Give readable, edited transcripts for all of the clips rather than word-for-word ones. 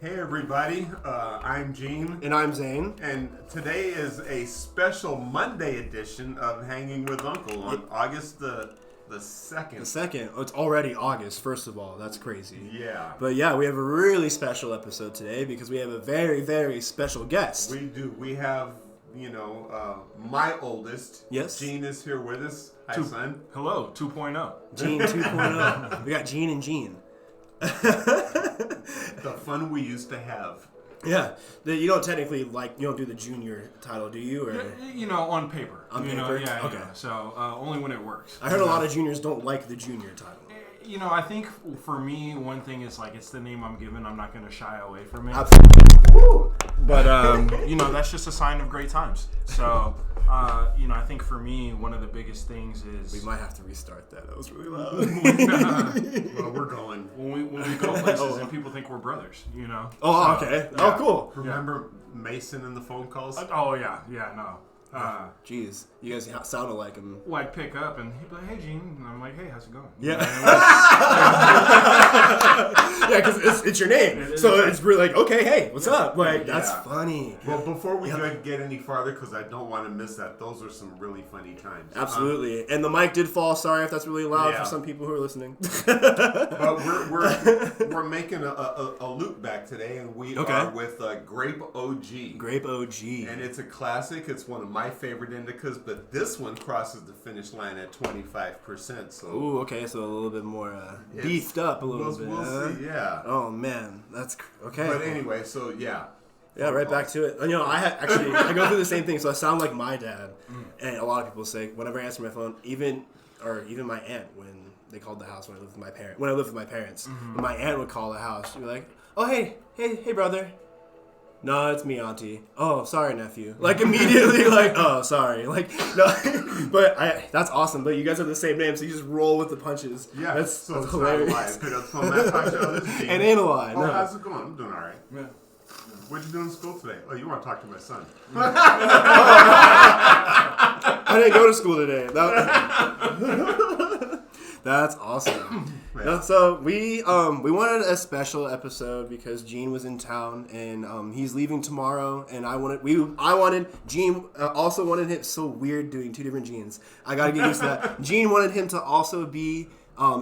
Hey everybody, I'm Gene. And I'm Zane. And today is a special Monday edition of Hanging with Uncle on August the 2nd. The 2nd. Oh, it's already August, first of all. That's crazy. Yeah. But yeah, we have a really special episode today because we have a very, very special guest. We do. We have, my oldest. Yes. Gene is here with us. Hi, son. Hello, 2.0. Gene 2.0. We got Gene and Gene. The fun we used to have. Yeah. You don't technically, you don't do the junior title, do you? Or On paper. On paper? Yeah, okay. Yeah. So, only when it works. I heard a lot of juniors don't like the junior title. I think for me, one thing is, it's the name I'm given. I'm not going to shy away from it. Absolutely. But, that's just a sign of great times. So, I think for me, one of the biggest things is... We might have to restart that. That was really loud. Well, we're going. When we go places and people think we're brothers, Oh, okay. Yeah. Oh, cool. Remember Mason and the phone calls? Oh, yeah. Yeah, no. Jeez, you guys sounded like him. I'd pick up and he'd be like, "Hey, Gene," and I'm like, "Hey, how's it going?" Yeah, yeah, because it's your name, so it's really like, okay, hey, what's up? That's funny. Well, before we get any farther, because I don't want to miss that, those are some really funny times. Absolutely, and the mic did fall. Sorry if that's really loud for some people who are listening. But we're making a loop back today, and we are with Grape OG. Grape OG, and it's a classic. It's one of my favorite indicas, but this one crosses the finish line at 25%. So, ooh, okay, so a little bit more beefed up a little bit. We'll see, yeah. Oh man, that's okay. But anyway, so yeah. Yeah, right back to it. I go through the same thing, so I sound like my dad. And a lot of people say whenever I answer my phone, even my aunt when they called the house when I lived with my parents, when my aunt would call the house, she'd be like, "Oh hey brother." No, it's me, auntie. Oh, sorry, nephew. Immediately, oh, sorry. No, but that's awesome. But you guys have the same name, so you just roll with the punches. Yeah, that's hilarious. And Analyze. Oh, how's it going? I'm doing all right. Yeah. What'd you do in school today? Oh, you want to talk to my son? I didn't go to school today. That's awesome. Yeah. So we wanted a special episode because Gene was in town and he's leaving tomorrow, and Gene also wanted him. So weird doing two different Genes. I gotta get used to that. Gene wanted him to also be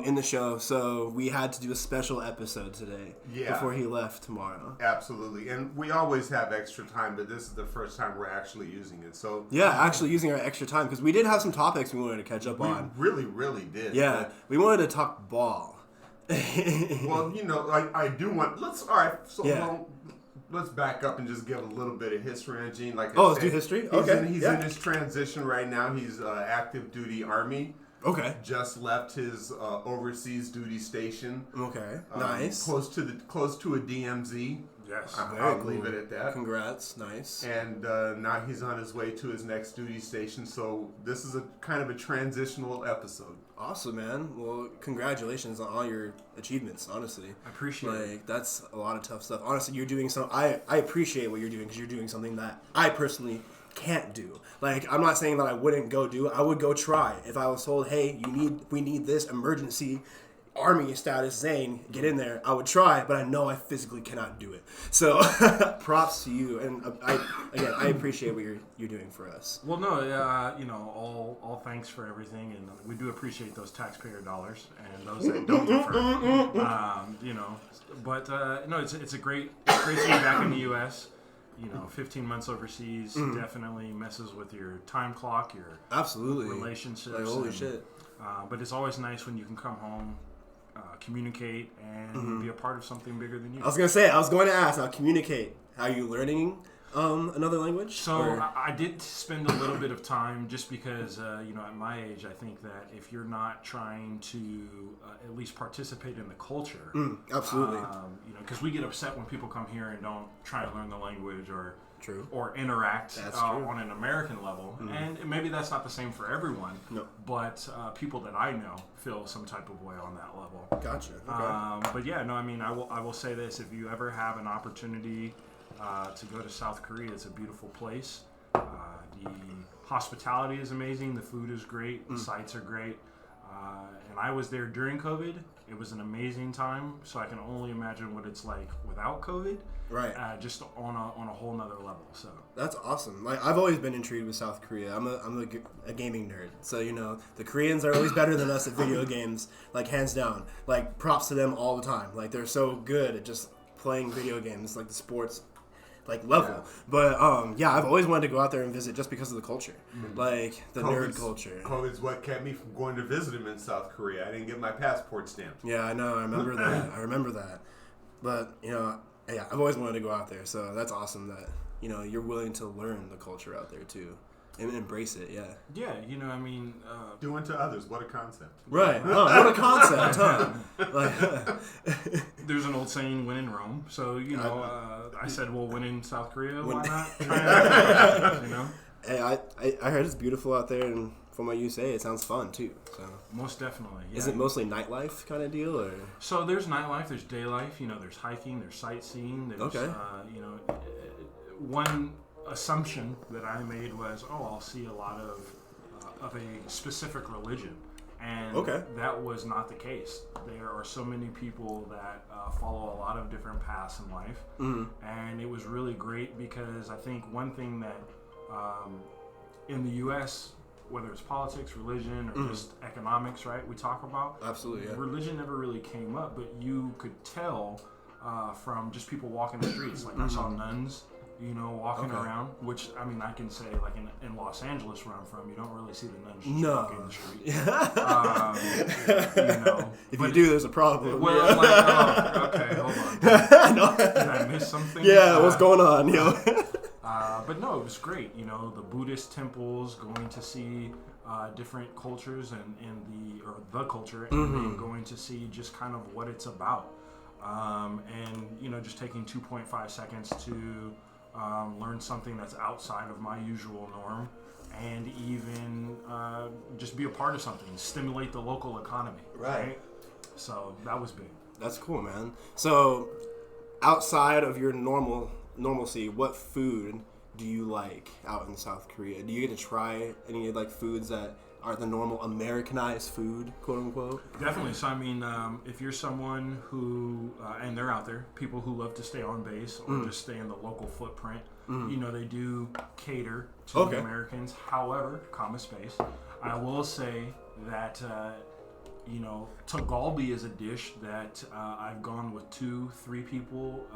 in the show, so we had to do a special episode today before he left tomorrow. Absolutely, and we always have extra time, but this is the first time we're actually using it. So actually using our extra time because we did have some topics we wanted to catch up on. We really did. Yeah, we wanted to talk ball. Well, I do want. Let's back up and just give a little bit of history on Gene. Let's do history. He's in his transition right now. He's active duty Army. Okay. Just left his overseas duty station. Okay. Nice. Close to a DMZ. Yes. I'll leave it at that. Congrats. Nice. And now he's on his way to his next duty station. So this is a kind of a transitional episode. Awesome, man. Well, congratulations on all your achievements, honestly. I appreciate it. That's a lot of tough stuff. Honestly, you're doing I appreciate what you're doing because you're doing something that I personally can't do. I'm not saying that I wouldn't go do it. I would go try. If I was told, hey, we need this emergency Army status, Zane, get in there, I would try, but I know I physically cannot do it. So props to you, and I appreciate what you're doing for us. Well, no, all thanks for everything, and we do appreciate those taxpayer dollars and those that don't defer. But it's great to be back in the U.S. 15 months overseas definitely messes with your time clock, your relationships. Holy shit. But it's always nice when you can come home, communicate, and be a part of something bigger than you. I was going to ask, now communicate. Are you learning another language? So I did spend a little bit of time just because, at my age, I think that if you're not trying to at least participate in the culture. Absolutely. Because we get upset when people come here and don't try to learn the language or True. Or interact on an American level. And maybe that's not the same for everyone. No. But people that I know feel some type of way on that level. Gotcha. Okay. But yeah, no, I mean, I will say this. If you ever have an opportunity to go to South Korea, it's a beautiful place. The hospitality is amazing. The food is great. The sights are great. And I was there during COVID, It was an amazing time. So I can only imagine what it's like without COVID. Right. Just on a whole nother level. So that's awesome. Like I've always been intrigued with South Korea. I'm a gaming nerd, so the Koreans are always better than us at video games, like hands down. Like props to them all the time. Like they're so good at just playing video games, like the sports like level. Yeah. But I've always wanted to go out there and visit just because of the culture, like the nerd culture. COVID's what kept me from going to visit him in South Korea. I didn't get my passport stamped. Yeah, I know. I remember that. But yeah, I've always wanted to go out there, so that's awesome that you're willing to learn the culture out there too and embrace it. Yeah. Yeah, I mean, do unto others. What a concept. Right. Oh, what a concept, huh? There's an old saying, "When in Rome." So I said, "Well, when in South Korea, why not?" Try it, Hey, I heard it's beautiful out there, and from what you say, it sounds fun too. So most definitely. Yeah. Is it mostly nightlife kind of deal, or? So there's nightlife, there's day life. There's hiking, there's sightseeing. There's, one assumption that I made was, I'll see a lot of a specific religion, and that was not the case. There are so many people that follow a lot of different paths in life, and it was really great because I think one thing that in the U.S., whether it's politics, religion, or just economics, right? We talk about. Absolutely, yeah. Religion never really came up, but you could tell from just people walking the streets. Like I saw nuns, walking around. Which I mean, I can say like in Los Angeles, where I'm from, you don't really see the nuns just walking the street. If you do, there's a problem. Well, okay, hold on. Did I miss something? Yeah, what's going on? But no, it was great. The Buddhist temples, going to see different cultures and the culture, and then going to see just kind of what it's about. And just taking 2.5 seconds to learn something that's outside of my usual norm, and even just be a part of something, stimulate the local economy. Right. So that was big. That's cool, man. So outside of your normalcy, what food do you like out in South Korea? Do you get to try any like foods that are the normal Americanized food, quote unquote? Definitely. So I mean, if you're someone who, and they're out there, people who love to stay on base or just stay in the local footprint, they do cater to the Americans. However, space, I will say that Tagalbi is a dish that I've gone with 2-3 people.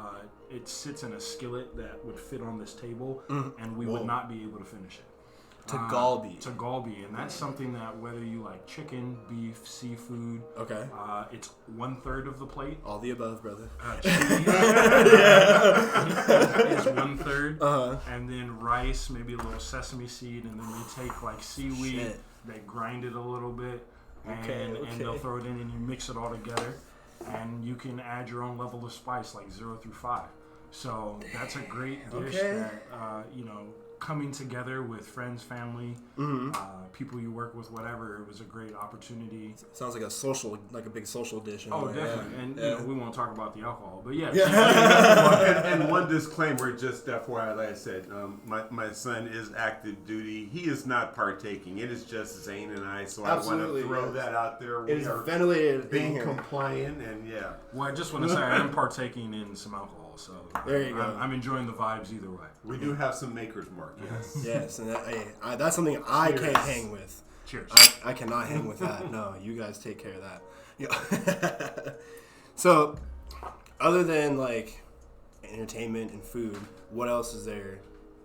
It sits in a skillet that would fit on this table, and we would not be able to finish it. Tagalbi, and that's something that whether you like chicken, beef, seafood, it's 1/3 of the plate. All the above, brother. Cheese is 1/3, and then rice, maybe a little sesame seed, and then they take like seaweed, they grind it a little bit. And they'll throw it in and you mix it all together, and you can add your own level of spice, like 0 through 5. So that's a great dish that coming together with friends, family, people you work with, whatever. It was a great opportunity. Sounds like a big social dish. Oh, definitely. And we won't talk about the alcohol, but yeah. And one disclaimer, just FYI, like I said, my son is active duty. He is not partaking. It is just Zane and I, so Absolutely, I want to throw that out there. We are ventilated, being compliant, and Well, I just want to say I am partaking in some alcohol. So there you go. I'm enjoying the vibes either way. We do have some Maker's Mark, yes. Yes, and that's something I can't hang with. Cheers. I cannot hang with that. No, you guys take care of that. Yeah. So, other than like entertainment and food, what else is there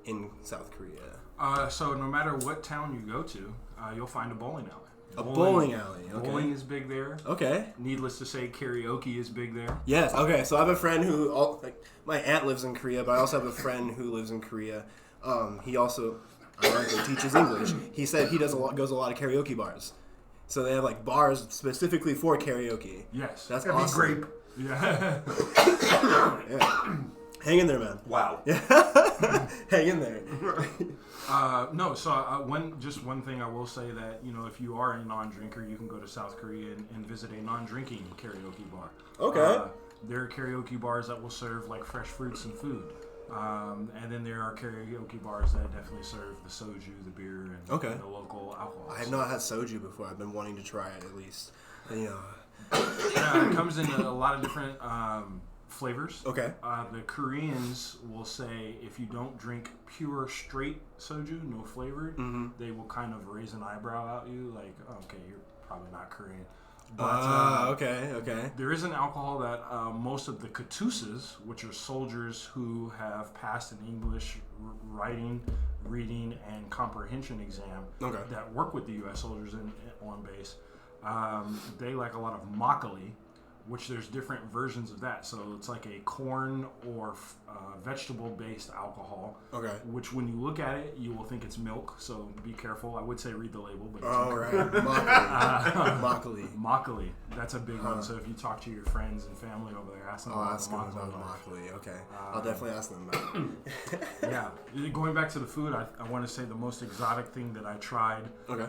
in South Korea? So no matter what town you go to, you'll find a bowling alley. Bowling alley. Okay. Bowling is big there. Okay. Needless to say, karaoke is big there. Yes. Okay. So I have a friend who, my aunt lives in Korea, but I also have a friend who lives in Korea. He also, ironically, teaches English. He said he goes a lot of karaoke bars. So they have like bars specifically for karaoke. Yes. That's awesome. Grape. Yeah. Yeah. Hang in there, man. Wow. Hang in there. No, so one thing I will say that, if you are a non-drinker, you can go to South Korea and visit a non-drinking karaoke bar. Okay. There are karaoke bars that will serve like fresh fruits and food. And then there are karaoke bars that definitely serve the soju, the beer, and the local alcohol. I have not had soju before. I've been wanting to try it at least. It comes in a lot of different flavors. Okay. The Koreans will say if you don't drink pure straight soju, no flavored, they will kind of raise an eyebrow at you, like, oh, okay, you're probably not Korean. But okay. there is an alcohol that most of the katusas, which are soldiers who have passed an English writing, reading, and comprehension exam that work with the U.S. soldiers on base, they like a lot of makgeolli, which there's different versions of that. So it's like a corn or vegetable-based alcohol. Okay. Which, when you look at it, you will think it's milk. So be careful. I would say read the label, but it's Makgeolli. Makgeolli. That's a big one. So if you talk to your friends and family over there, ask them about the Makgeolli. Okay. I'll definitely ask them about it. Yeah. Going back to the food, I want to say the most exotic thing that I tried. Okay.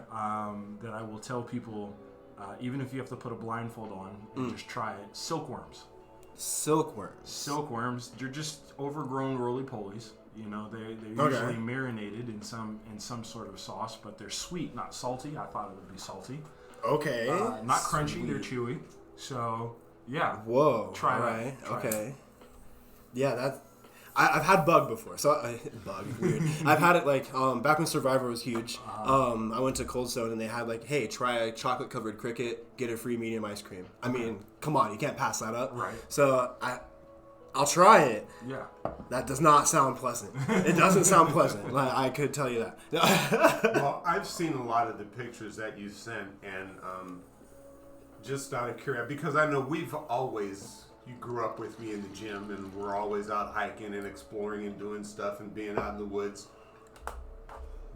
That I will tell people. Even if you have to put a blindfold on and just try it, silkworms. Silkworms. They're just overgrown roly-polies. You know, they're usually marinated in some sort of sauce, but they're sweet, not salty. I thought it would be salty. Okay. Not crunchy. They're chewy. So yeah. Whoa. Try that. Try okay. it. Yeah, that's. I've had bug before, weird. I've had it like back when Survivor was huge. I went to Cold Stone and they had like, hey, try a chocolate covered cricket, get a free medium ice cream. I mean, come on, you can't pass that up. Right. So I'll try it. Yeah. That does not sound pleasant. It doesn't sound pleasant. Like, I could tell you that. Well, I've seen a lot of the pictures that you sent, and just out of curiosity, because I know you grew up with me in the gym, and we're always out hiking and exploring and doing stuff and being out in the woods.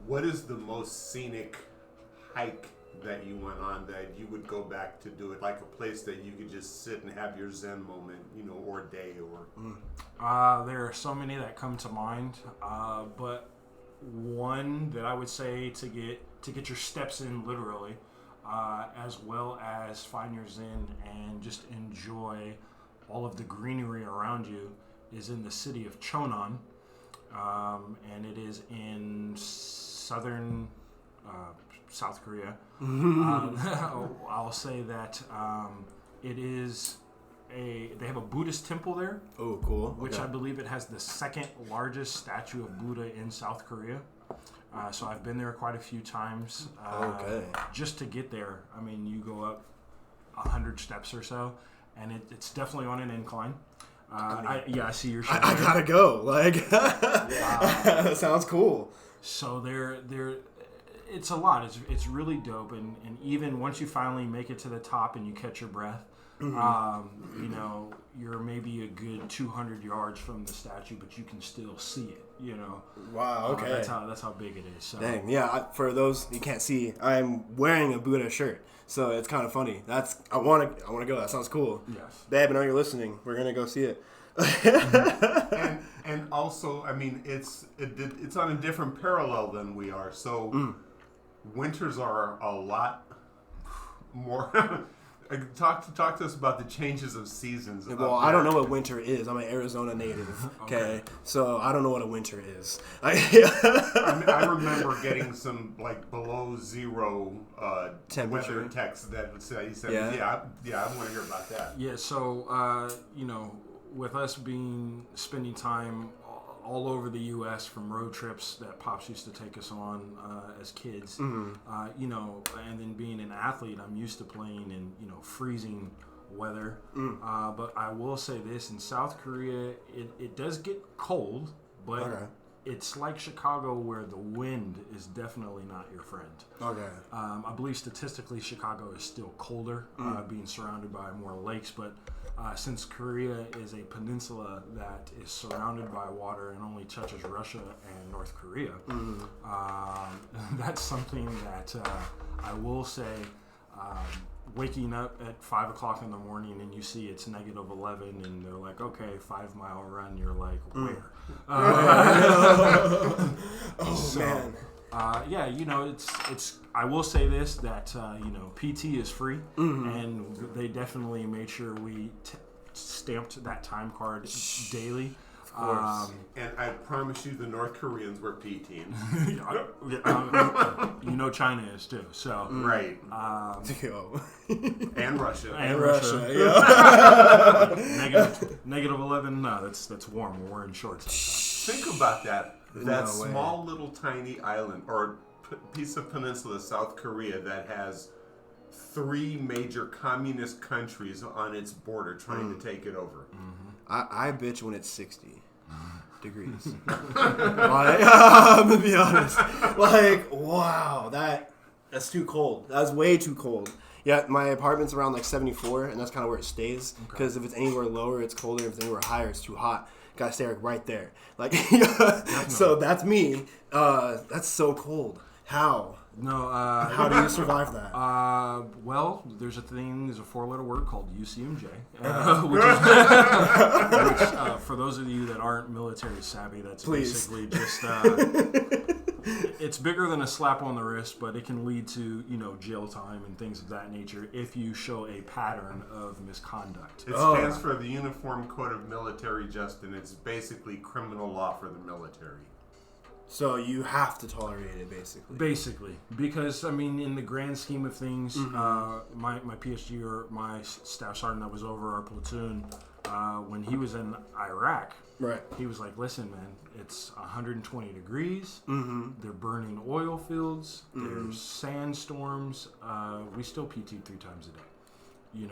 What is the most scenic hike that you went on that you would go back to do it? Like a place that you could just sit and have your Zen moment, or day, or... There are so many that come to mind, but one that I would say to get your steps in literally, as well as find your Zen and just enjoy all of the greenery around you, is in the city of Cheonan, and it is in southern South Korea. I'll say that it is they have a Buddhist temple there. Oh, cool. Which I believe it has the second largest statue of Buddha in South Korea. So I've been there quite a few times. Just to get there, I mean, you go up 100 steps or so, and it's definitely on an incline. I see your shirt. I gotta go. Like, that sounds cool. So it's a lot. It's really dope, and even once you finally make it to the top and you catch your breath, you're maybe a good 200 yards from the statue, but you can still see it. Wow. Okay. That's how big it is. So. Dang. Yeah. For those you can't see, I'm wearing a Buddha shirt, so it's kind of funny. I want to go. That sounds cool. Yes. Babe, I know you're listening. We're gonna go see it. and also, I mean, it's on a different parallel than we are. So winters are a lot more. Talk to us about the changes of seasons. Well, I don't know what winter is. I'm an Arizona native. Okay, so I don't know what a winter is. I remember getting some like below zero temperature weather text that would say, I want to hear about that. Yeah, so with us spending time all over the U.S. from road trips that Pops used to take us on as kids, and then being an athlete, I'm used to playing in, freezing weather. But I will say this, in South Korea, it does get cold, but it's like Chicago where the wind is definitely not your friend. Okay. I believe statistically Chicago is still colder, being surrounded by more lakes, but since Korea is a peninsula that is surrounded by water and only touches Russia and North Korea, that's something that I will say, waking up at 5 o'clock in the morning and you see it's -11 and they're like, okay, 5 mile run, you're like, where? Man. It's. I will say this, that PT is free, and they definitely made sure we stamped that time card daily. course. And I promise you, the North Koreans were PTing. China is too. So Right. Yo. And Russia. And Russia. Yeah. negative 11. No, that's warm. We're wearing shorts. Think about that. That No way. small little tiny island or piece of peninsula, South Korea, that has 3 major communist countries on its border trying to take it over. I bitch when it's 60 degrees. Like, I'm gonna be honest. Like, wow, that's too cold. That's way too cold. Yeah, my apartment's around like 74, and that's kind of where it stays. Because if it's anywhere lower, it's colder. If it's anywhere higher, it's too hot. Gotta stay right there. Like, so that's me. That's so cold. How? No. How do you survive that? Well, there's a 4-letter word called UCMJ, which for those of you that aren't military savvy, that's basically just it's bigger than a slap on the wrist, but it can lead to jail time and things of that nature if you show a pattern of misconduct. It stands for the Uniform Code of Military Justice, and it's basically criminal law for the military. So you have to tolerate it, basically. Basically, because in the grand scheme of things, my PSG or my staff sergeant that was over our platoon, when he was in Iraq, Right. he was like, "Listen, man, it's 120 degrees. Mm-hmm. They're burning oil fields. There's sandstorms. We still PT 3 times a day.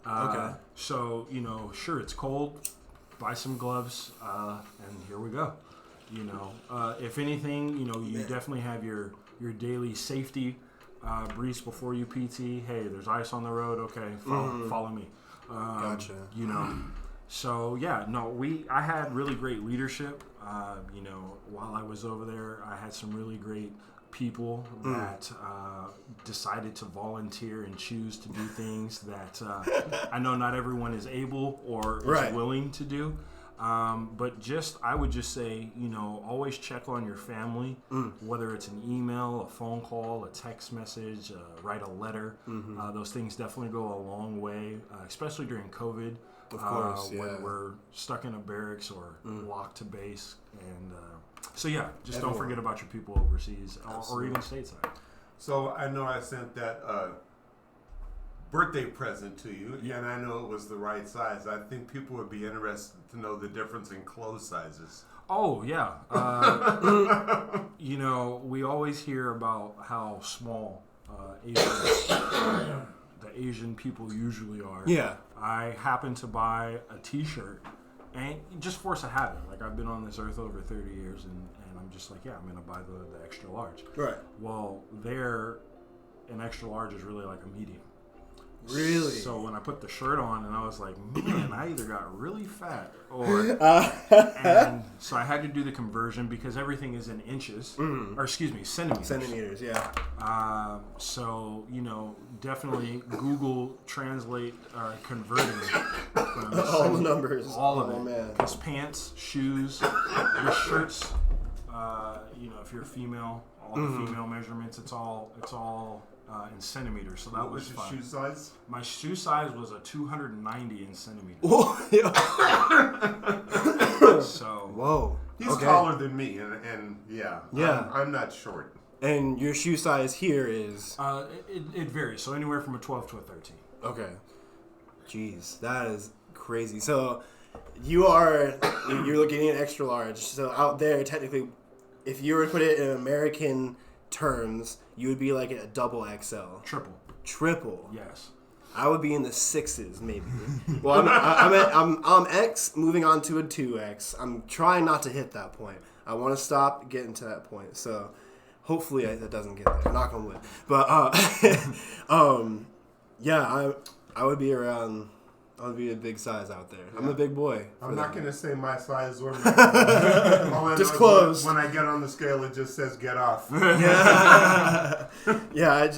Okay. So sure, it's cold. Buy some gloves, and here we go. If anything, you definitely have your daily safety briefs before you PT. Hey, there's ice on the road. Okay, follow me. Gotcha. So yeah, no, I had really great leadership. While I was over there, I had some really great people that decided to volunteer and choose to do things that I know not everyone is able or is willing to do. But I would just say, always check on your family, whether it's an email, a phone call, a text message, write a letter. Those things definitely go a long way, especially during COVID. Of course, when we're stuck in a barracks or locked to base. And just don't forget about your people overseas or even stateside. So I know I sent that birthday present to you, and I know it was the right size. I think people would be interested to know the difference in clothes sizes. Oh, yeah. We always hear about how small the Asian people usually are. Yeah. I happen to buy a T-shirt, and just force a habit. Like, I've been on this earth over 30 years, and I'm just like, I'm going to buy the extra large. Right. Well, an extra large is really like a medium. Really? So when I put the shirt on, and I was like, man, I either got really fat or... and so I had to do the conversion because everything is in inches. Or excuse me, centimeters. Centimeters, yeah. So, definitely Google Translate converting all the numbers. All of it. Man. Because pants, shoes, your shirts, if you're a female, all the female measurements, it's all in centimeters. So that was your fun. shoe size? My shoe size was a 290 in centimeters. So whoa. He's taller than me, and Yeah. I'm not short. And your shoe size here is? It varies. So anywhere from a 12 to a 13. Okay. Jeez, that is crazy. So you're getting an extra large. So out there, technically, if you were to put it in American terms, you would be like a double XL. Triple. Yes. I would be in the 6s, maybe. Well, I'm X, moving on to a 2X. I'm trying not to hit that point. I want to stop getting to that point. So hopefully that doesn't get there. Knock on wood. But yeah, I would be around. I would be a big size out there. Yeah. I'm a big boy. I'm not going to say my size or my disclose. When I get on the scale, it just says get off. Yeah. Yeah.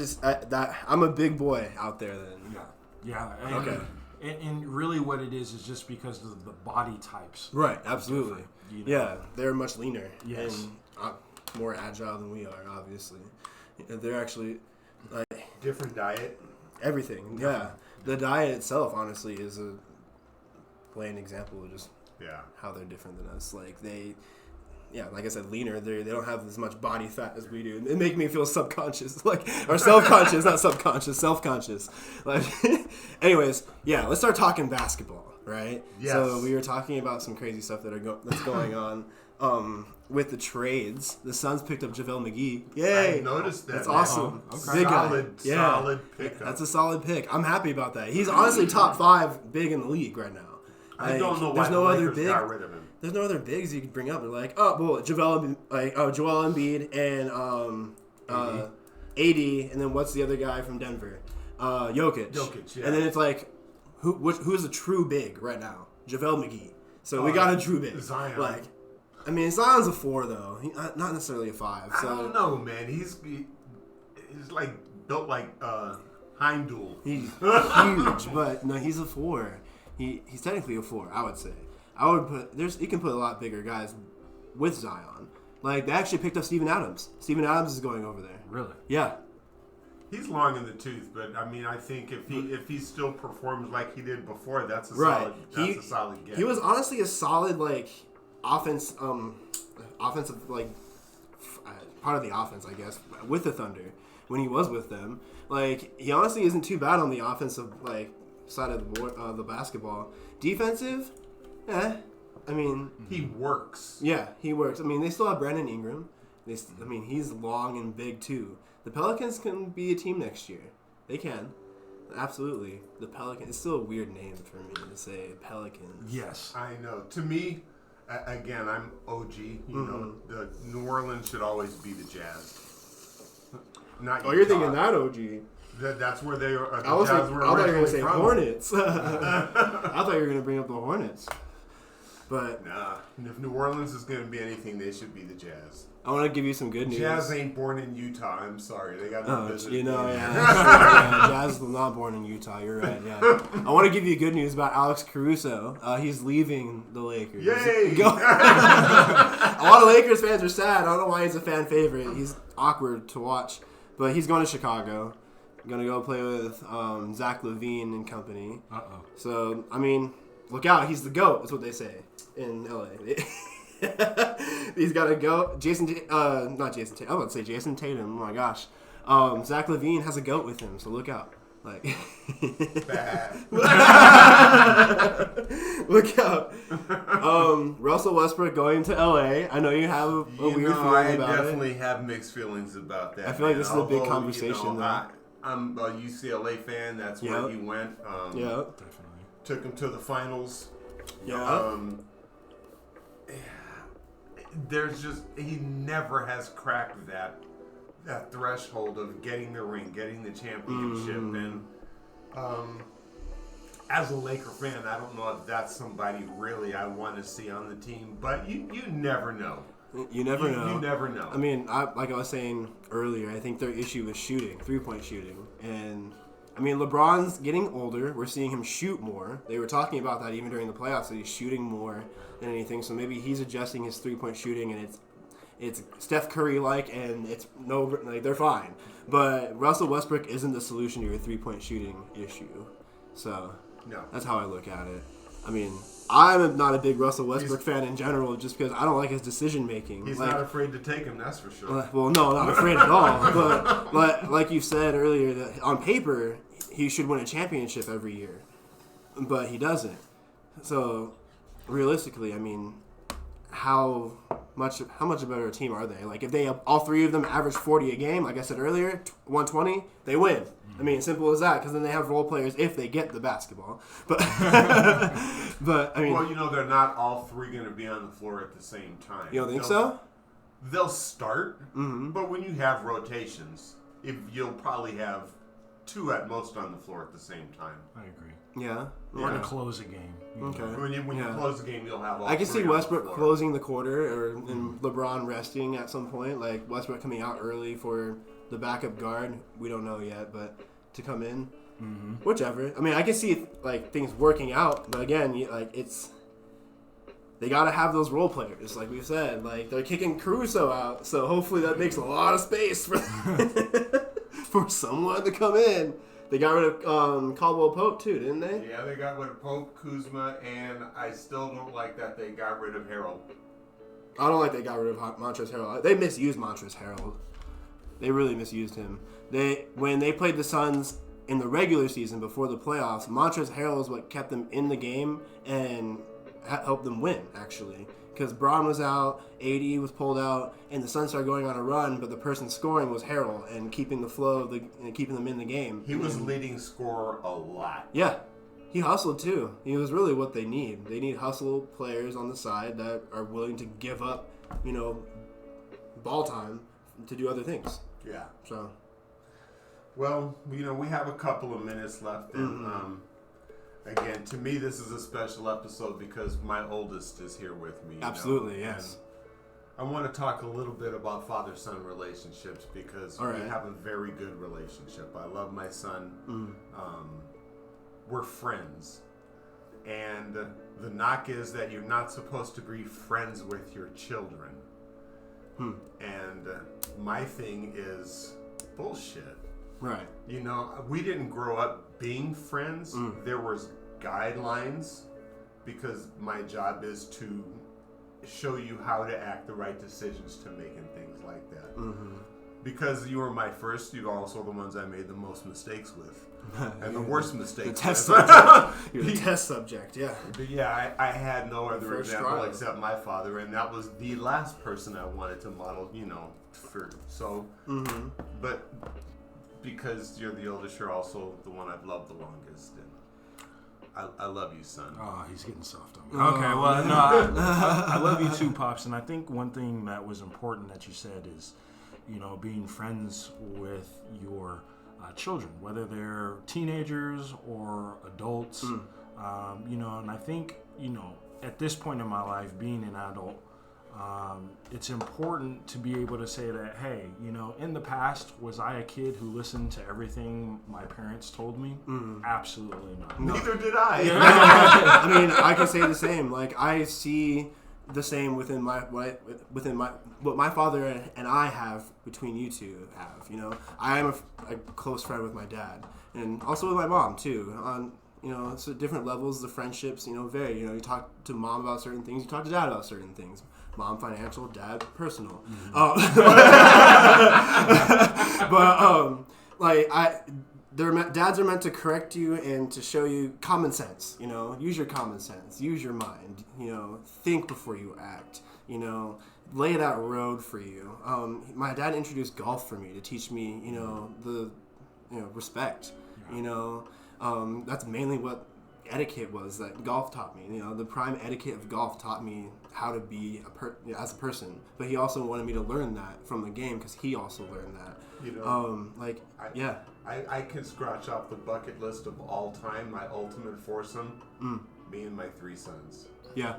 I'm a big boy out there then. Yeah. And, okay. And really, what it is just because of the body types. Right. Absolutely. Yeah, they're much leaner. Yes. And more agile than we are. Obviously, they're actually like different diet. Everything. Yeah. The diet itself, honestly, is a plain example of just how they're different than us. Like like I said, leaner. They don't have as much body fat as we do. It make me feel subconscious, or self-conscious, not subconscious, self-conscious. Like, anyways, let's start talking basketball, right? Yes. So we were talking about some crazy stuff that's going on. With the trades, the Suns picked up JaVale McGee. Yay! I noticed that. That's awesome. Okay. Big guy. Solid pickup. That's a solid pick. I'm happy about that. He's honestly top 5 big in the league right now. I don't know why the Lakers got rid of him. There's no other bigs you can bring up. They're like, Joel Embiid and AD, and then what's the other guy from Denver? Jokic. Yeah. And then it's like, who's a true big right now? JaVale McGee. So we got a true big. Zion. Zion's a 4 though. Not necessarily a 5. So. I don't know, man. He's like built like Heimdall. He's huge, but no, he's a 4. He's technically a 4, I would say. I would put you can put a lot bigger guys with Zion. Like they actually picked up Steven Adams. Steven Adams is going over there. Really? Yeah. He's long in the tooth, but I mean, I think if he still performs like he did before, that's a solid get. He was honestly a solid offensive part of the offense, I guess, with the Thunder when he was with them. Like he honestly isn't too bad on the offensive side of the basketball. Defensive, I mean, he works. Yeah, he works. I mean, they still have Brandon Ingram. He's long and big too. The Pelicans can be a team next year. They can. Absolutely. The Pelicans. It's still a weird name for me to say Pelicans. Yes. I know. To me, again, I'm OG. You know, the New Orleans should always be the Jazz. Not Utah. You're thinking that OG. That's where they are. I thought you were going to say from. Hornets. I thought you were going to bring up the Hornets. But nah, if New Orleans is going to be anything, they should be the Jazz. I want to give you some good news. Jazz ain't born in Utah. I'm sorry, they got no business. Jazz was not born in Utah. You're right. Yeah, I want to give you good news about Alex Caruso. He's leaving the Lakers. Yay! A lot of Lakers fans are sad. I don't know why he's a fan favorite. He's awkward to watch, but he's going to Chicago. Going to go play with Zach LaVine and company. So I mean, look out. He's the GOAT. That's what they say in LA. He's got to go. Not Jason Tatum. I was about to say Jason Tatum. Oh my gosh. Zach LaVine has a GOAT with him, so look out. Look out. Russell Westbrook going to LA. I know you have a weird feeling about it. I definitely have mixed feelings about that. I feel like this is a big conversation, though. I'm a UCLA fan. That's where he went. Definitely. Took him to the finals. Yeah. He never has cracked that threshold of getting the ring, getting the championship. And as a Laker fan, I don't know if that's somebody really I want to see on the team, but you never know. You never know. You never know. I mean, like I was saying earlier, I think their issue is shooting, 3-point shooting. And, I mean, LeBron's getting older. We're seeing him shoot more. They were talking about that even during the playoffs, that he's shooting more than anything. So maybe he's adjusting his 3-point shooting, and it's Steph Curry-like, and they're fine. But Russell Westbrook isn't the solution to your 3-point shooting issue. So no. That's how I look at it. I mean, I'm not a big Russell Westbrook fan in general, just because I don't like his decision making. He's not afraid to take him, that's for sure. Well, no, not afraid at all. But like you said earlier, that on paper he should win a championship every year, but he doesn't. So realistically, I mean, how much better a team are they? Like if they all three of them average 40 a game, like I said earlier, 120, they win. I mean, simple as that, because then they have role players if they get the basketball. But, but I mean... Well, they're not all three going to be on the floor at the same time. You don't think so? They'll start, but when you have rotations, you'll probably have 2 at most on the floor at the same time. I agree. Yeah. Or to close a game. Okay. When you close the game, you'll have all I can see three Westbrook closing the quarter, and LeBron resting at some point. Like Westbrook coming out early for the backup guard. We don't know yet, but to come in, whichever. I mean, I can see things working out, but again, they gotta have those role players, like we've said. Like they're kicking Caruso out, so hopefully that makes a lot of space for for someone to come in They got rid of Caldwell Pope too, didn't they? Yeah, they got rid of Pope, Kuzma, and I still don't like that they got rid of Harold. I don't like they got rid of Montrezl Harrell. They misused Montrezl Harrell. They really misused him. When they played the Suns in the regular season before the playoffs, Montrezl Harrell is what kept them in the game and helped them win, actually. Because Braun was out, AD was pulled out, and the Suns started going on a run, but the person scoring was Harrell and keeping the flow and keeping them in the game. He was leading scorer a lot. Yeah. He hustled too. He was really what they need. They need hustle players on the side that are willing to give up, ball time to do other things. Yeah. So. Well, we have a couple of minutes left, and again, to me, this is a special episode because my oldest is here with me. Absolutely, yes. And I want to talk a little bit about father-son relationships because we have a very good relationship. I love my son. We're friends. And the knock is that you're not supposed to be friends with your children. And my thing is bullshit. Right. We didn't grow up being friends. There was guidelines because my job is to show you how to act the right decisions to make and things like that. Because you were my first, you're also the ones I made the most mistakes with. And the worst mistakes. The test subject. You're the test subject, yeah. But yeah, I had no other example trial. except my father, and that was the last person I wanted to model, for. So, but because you're the oldest, you're also the one I've loved the longest. And I love you, son. Oh, he's getting soft on me. Okay, well, no, I love you too, Pops. And I think one thing that was important that you said is, being friends with your children, whether they're teenagers or adults. And I think, at this point in my life, being an adult, it's important to be able to say that, hey, in the past, was I a kid who listened to everything my parents told me? Absolutely not. Neither did I. I mean, I can say the same. Like, I see the same within what my father and I have between you two have. I am a close friend with my dad, and also with my mom too. On it's at different levels. The friendships, vary. You talk to mom about certain things. You talk to dad about certain things. Mom financial, dad personal. Dads are meant to correct you and to show you common sense. Use your common sense. Use your mind. Think before you act. Lay that road for you. My dad introduced golf for me to teach me, the respect. That's mainly what etiquette was that golf taught me. The prime etiquette of golf taught me how to be as a person. But he also wanted me to learn that from the game because he also learned that. I can scratch off the bucket list of all time my ultimate foursome. Me and my 3 sons. Yeah.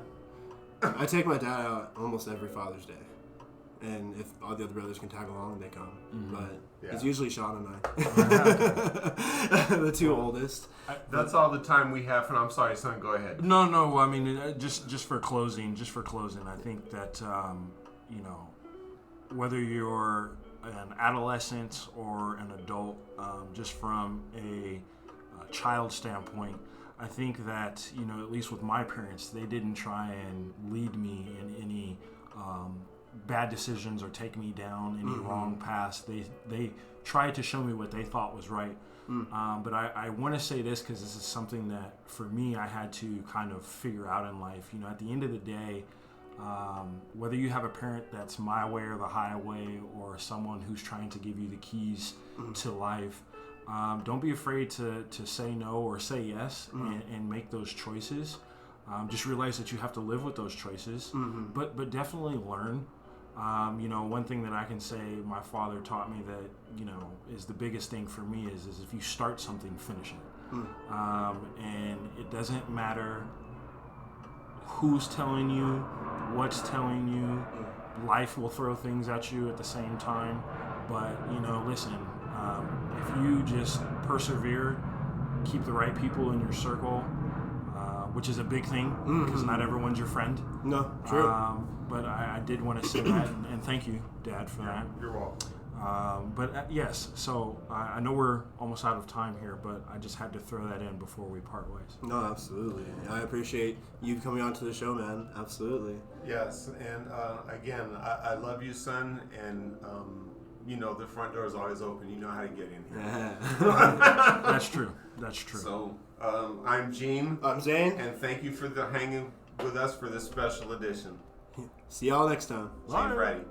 I take my dad out almost every Father's Day. And if all the other brothers can tag along, they come. But it's usually Sean and I. The 2 oldest. That's all the time we have. And I'm sorry, son, go ahead. No. I mean, just for closing, I think that, whether you're an adolescent or an adult, just from a child standpoint, I think that, at least with my parents, they didn't try and lead me in any bad decisions or take me down any wrong paths. They tried to show me what they thought was right. But I want to say this because this is something that, for me, I had to kind of figure out in life. At the end of the day, whether you have a parent that's my way or the highway or someone who's trying to give you the keys to life, don't be afraid to say no or say yes and make those choices. Just realize that you have to live with those choices, but definitely learn. One thing that I can say my father taught me that, is the biggest thing for me is if you start something, finish it. And it doesn't matter who's telling you, what's telling you. Life will throw things at you at the same time. But, listen, if you just persevere, keep the right people in your circle, which is a big thing because not everyone's your friend. No, true. But I did want to say that, and thank you, Dad, for that. You're welcome. Yes, so I know we're almost out of time here, but I just had to throw that in before we part ways. No, absolutely. I appreciate you coming on to the show, man. Absolutely. Yes, and again, I love you, son, and the front door is always open. You know how to get in here. That's true. That's true. So I'm Gene. I'm Zane. And thank you for hanging with us for this special edition. See y'all next time. Gene Brady.